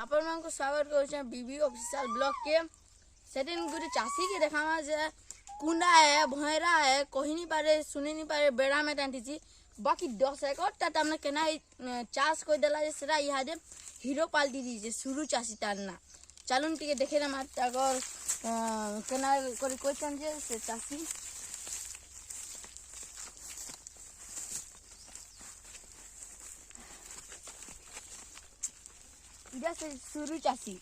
आपण मानको स्वागत करूँ बीबी ऑफिशियल ब्लॉग के सेदिन गोटे चाषी के देखा जे कुंडा है भैरा है कही नहीं पारे सुनी नहीं पारे बेड़ा में टाँटी बाकी 10 एकड़ तमने केना चाष कर देला सेटा इहादे हिरो पाल्टी दीजिए शुरू चाषी तारना चलून टे देखे अगर केना करी कोचन जे से चाषी इधर से शुरू चाषी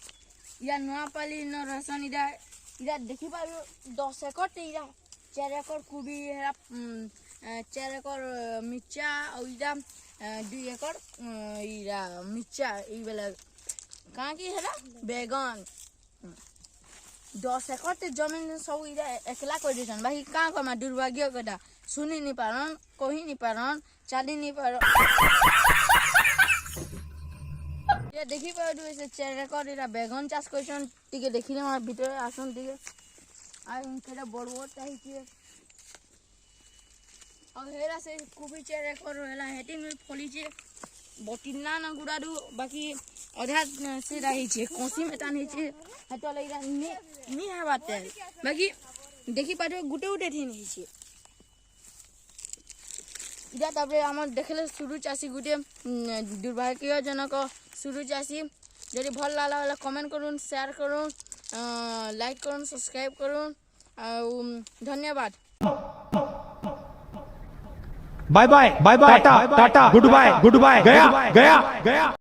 इधर नुआपाली न रसन इधर इधर देखी पार 10 एकड़ इधर 4 एकड़ कोबी है 4 एकड़ मिर्चा और इधर 2 एकड़ इधर मिर्चा ये वाला कहाँ की है बैगन 10 एकड़ ते जमीन सब इधर एकला कर देछन बाकी कहाँ कमा दुर्भाग्य कटा सुनी नहीं पारन कही नहीं पारन चली नहीं पारन ये देखी पारो ऐसे 4 एकड़ इरा बैगन चाष करछन टिके देखिले मार भीतर आसन टिके आ इनकेटा बड़ बड़ चाहिए और हेरा से कोबी 4 एकड़ होला हेटी में फली छे बटिना ना गुडाडू बाकी आधा से रही छे कोसी में तानी छे हतो लइरा नी हवाते बाकी देखी पारो गुटे गुटे थी नहीं छे इधर तापरे आमर देखले शुरू चाषी गुटे दुर्भाग्यजनक शुरू चाषी जदि भल लागला वाला कमेंट करूँ शेयर करूँ लाइक करूँ सब्सक्राइब करूँ धन्यवाद bye bye tata good bye गया गया